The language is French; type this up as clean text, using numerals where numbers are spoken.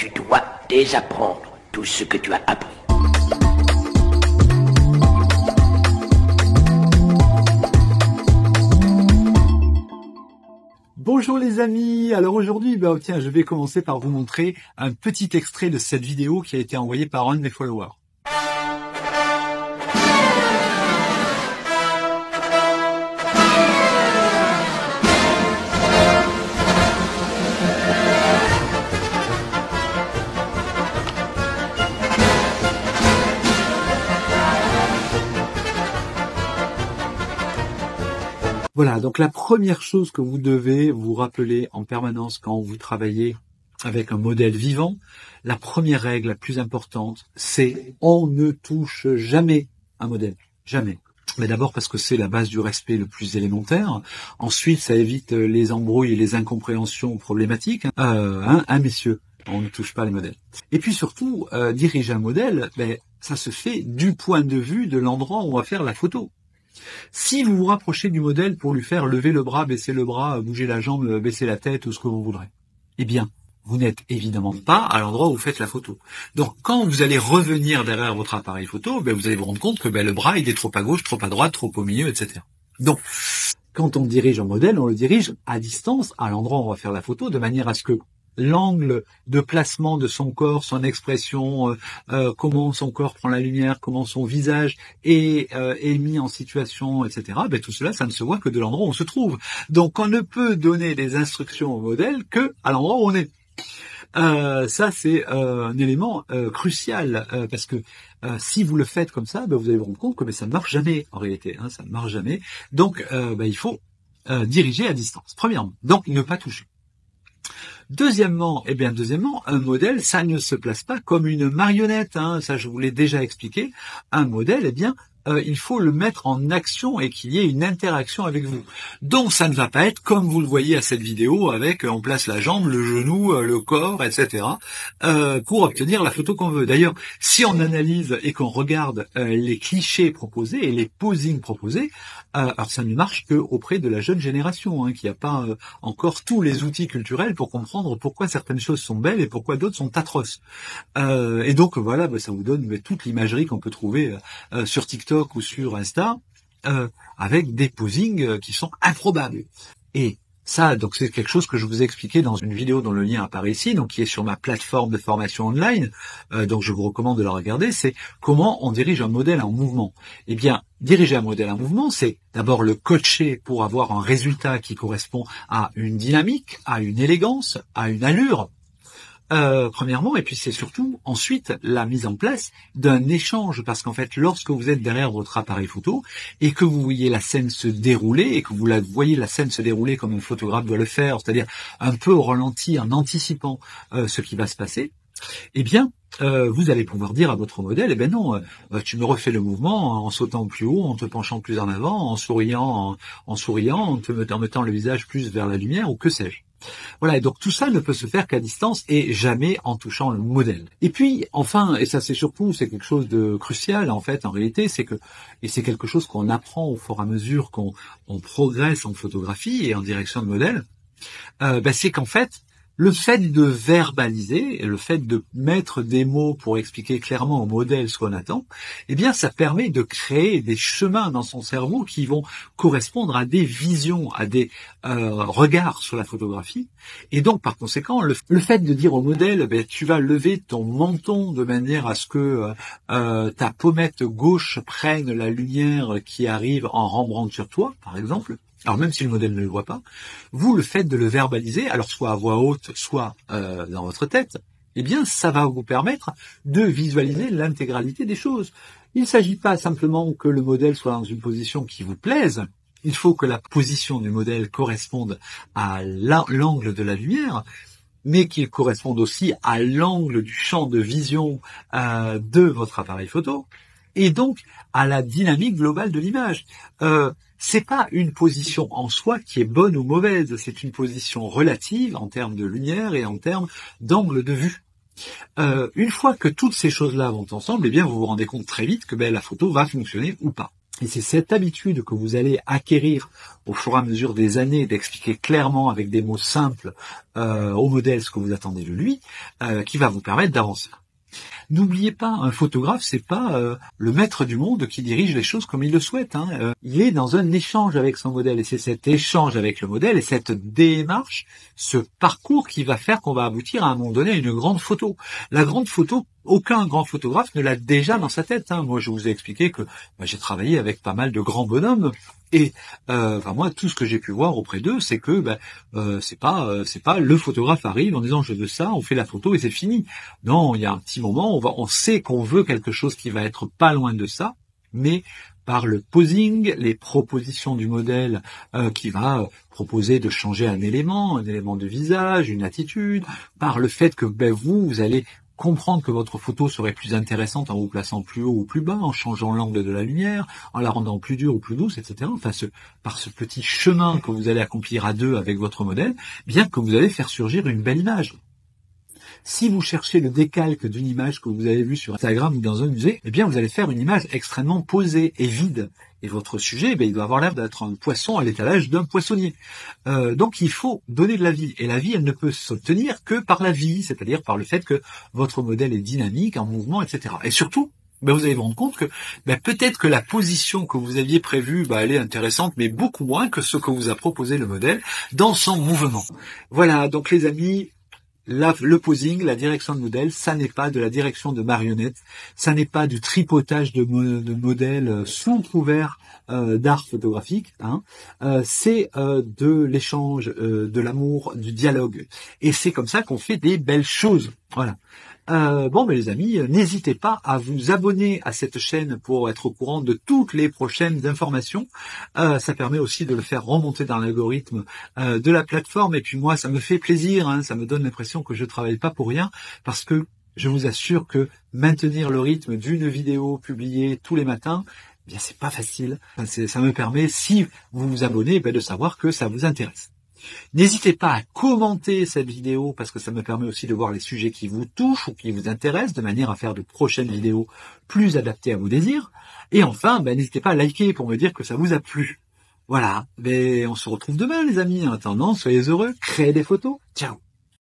Tu dois désapprendre tout ce que tu as appris. Bonjour les amis, alors aujourd'hui, tiens, je vais commencer par vous montrer un petit extrait de cette vidéo qui a été envoyée par un de mes followers. Voilà, donc la première chose que vous devez vous rappeler en permanence quand vous travaillez avec un modèle vivant, la première règle la plus importante, c'est on ne touche jamais un modèle. Jamais. Mais d'abord parce que c'est la base du respect le plus élémentaire. Ensuite, ça évite les embrouilles et les incompréhensions problématiques. Messieurs, on ne touche pas les modèles. Et puis surtout, diriger un modèle, ça se fait du point de vue de l'endroit où on va faire la photo. Si vous vous rapprochez du modèle pour lui faire lever le bras, baisser le bras, bouger la jambe, baisser la tête ou ce que vous voudrez, eh bien, vous n'êtes évidemment pas à l'endroit où vous faites la photo. Donc, quand vous allez revenir derrière votre appareil photo, vous allez vous rendre compte que le bras, il est trop à gauche, trop à droite, trop au milieu, etc. Donc, quand on dirige un modèle, on le dirige à distance, à l'endroit où on va faire la photo, de manière à ce que l'angle de placement de son corps, son expression, comment son corps prend la lumière, comment son visage est mis en situation, etc. Tout cela, ça ne se voit que de l'endroit où on se trouve. Donc, on ne peut donner des instructions au modèle que à l'endroit où on est. Ça, c'est un élément crucial parce que si vous le faites comme ça, vous allez vous rendre compte que ça ne marche jamais en réalité. Ça ne marche jamais. Donc, il faut diriger à distance. Premièrement, donc ne pas toucher. Deuxièmement, un modèle, ça ne se place pas comme une marionnette. Ça, je vous l'ai déjà expliqué. Un modèle, il faut le mettre en action et qu'il y ait une interaction avec vous. Donc, ça ne va pas être comme vous le voyez à cette vidéo avec on place la jambe, le genou, le corps, etc. Pour obtenir la photo qu'on veut. D'ailleurs, si on analyse et qu'on regarde les clichés proposés et les posings proposés, alors ça ne marche que auprès de la jeune génération, qui n'a pas encore tous les outils culturels pour comprendre pourquoi certaines choses sont belles et pourquoi d'autres sont atroces. Et donc voilà, ça vous donne toute l'imagerie qu'on peut trouver sur TikTok ou sur Insta, avec des posings qui sont improbables. Et ça, donc c'est quelque chose que je vous ai expliqué dans une vidéo dont le lien apparaît ici, donc qui est sur ma plateforme de formation online, donc je vous recommande de la regarder, c'est comment on dirige un modèle en mouvement. Eh bien, diriger un modèle en mouvement, c'est d'abord le coacher pour avoir un résultat qui correspond à une dynamique, à une élégance, à une allure, premièrement, et puis c'est surtout ensuite la mise en place d'un échange, parce qu'en fait, lorsque vous êtes derrière votre appareil photo et que vous voyez la scène se dérouler et que vous voyez la scène se dérouler comme un photographe doit le faire, c'est-à-dire un peu au ralenti, en anticipant ce qui va se passer, vous allez pouvoir dire à votre modèle, non, tu me refais le mouvement en sautant plus haut, en te penchant plus en avant, en souriant, en mettant le visage plus vers la lumière, ou que sais-je. Voilà, et donc tout ça ne peut se faire qu'à distance et jamais en touchant le modèle. Et puis, enfin, et ça c'est quelque chose de crucial en réalité, c'est quelque chose qu'on apprend au fur et à mesure qu'on progresse en photographie et en direction de modèle, c'est qu'en fait, le fait de verbaliser, le fait de mettre des mots pour expliquer clairement au modèle ce qu'on attend, ça permet de créer des chemins dans son cerveau qui vont correspondre à des visions, à des regards sur la photographie. Et donc, par conséquent, le fait de dire au modèle, tu vas lever ton menton de manière à ce que ta pommette gauche prenne la lumière qui arrive en rembrant sur toi, par exemple. Alors même si le modèle ne le voit pas, vous le faites de le verbaliser, alors soit à voix haute, soit dans votre tête, ça va vous permettre de visualiser l'intégralité des choses. Il ne s'agit pas simplement que le modèle soit dans une position qui vous plaise, il faut que la position du modèle corresponde à l'angle de la lumière, mais qu'il corresponde aussi à l'angle du champ de vision de votre appareil photo, et donc à la dynamique globale de l'image. C'est pas une position en soi qui est bonne ou mauvaise, c'est une position relative en termes de lumière et en termes d'angle de vue. Une fois que toutes ces choses-là vont ensemble, vous vous rendez compte très vite que la photo va fonctionner ou pas. Et c'est cette habitude que vous allez acquérir au fur et à mesure des années, d'expliquer clairement avec des mots simples au modèle ce que vous attendez de lui, qui va vous permettre d'avancer. N'oubliez pas, un photographe, c'est pas le maître du monde qui dirige les choses comme il le souhaite. Il est dans un échange avec son modèle, et c'est cet échange avec le modèle et cette démarche, ce parcours qui va faire qu'on va aboutir à un moment donné à une grande photo. La grande photo, aucun grand photographe ne l'a déjà dans sa tête. Moi, je vous ai expliqué que j'ai travaillé avec pas mal de grands bonhommes. Et moi, tout ce que j'ai pu voir auprès d'eux, c'est que c'est pas le photographe arrive en disant je veux ça, on fait la photo et c'est fini. Non, il y a un petit moment, on sait qu'on veut quelque chose qui va être pas loin de ça, mais par le posing, les propositions du modèle qui va proposer de changer un élément de visage, une attitude, par le fait que vous allez comprendre que votre photo serait plus intéressante en vous plaçant plus haut ou plus bas, en changeant l'angle de la lumière, en la rendant plus dure ou plus douce, etc. Enfin, par ce petit chemin que vous allez accomplir à deux avec votre modèle, bien que vous allez faire surgir une belle image. Si vous cherchez le décalque d'une image que vous avez vue sur Instagram ou dans un musée, vous allez faire une image extrêmement posée et vide. Et votre sujet, il doit avoir l'air d'être un poisson à l'étalage d'un poissonnier. Donc il faut donner de la vie. Et la vie, elle ne peut s'obtenir que par la vie, c'est-à-dire par le fait que votre modèle est dynamique, en mouvement, etc. Et surtout, vous allez vous rendre compte que peut-être que la position que vous aviez prévue, elle est intéressante, mais beaucoup moins que ce que vous a proposé le modèle dans son mouvement. Voilà, donc les amis, le posing, la direction de modèle, ça n'est pas de la direction de marionnette, ça n'est pas du tripotage de modèles sous couvert d'art photographique, c'est de l'échange, de l'amour, du dialogue. Et c'est comme ça qu'on fait des belles choses. Voilà. Les amis, n'hésitez pas à vous abonner à cette chaîne pour être au courant de toutes les prochaines informations. Ça permet aussi de le faire remonter dans l'algorithme de la plateforme. Et puis moi, ça me fait plaisir, ça me donne l'impression que je travaille pas pour rien, parce que je vous assure que maintenir le rythme d'une vidéo publiée tous les matins, c'est pas facile. Ça me permet, si vous vous abonnez, de savoir que ça vous intéresse. N'hésitez pas à commenter cette vidéo parce que ça me permet aussi de voir les sujets qui vous touchent ou qui vous intéressent de manière à faire de prochaines vidéos plus adaptées à vos désirs. Et enfin, n'hésitez pas à liker pour me dire que ça vous a plu. Voilà, on se retrouve demain les amis. En attendant, soyez heureux, créez des photos. Ciao.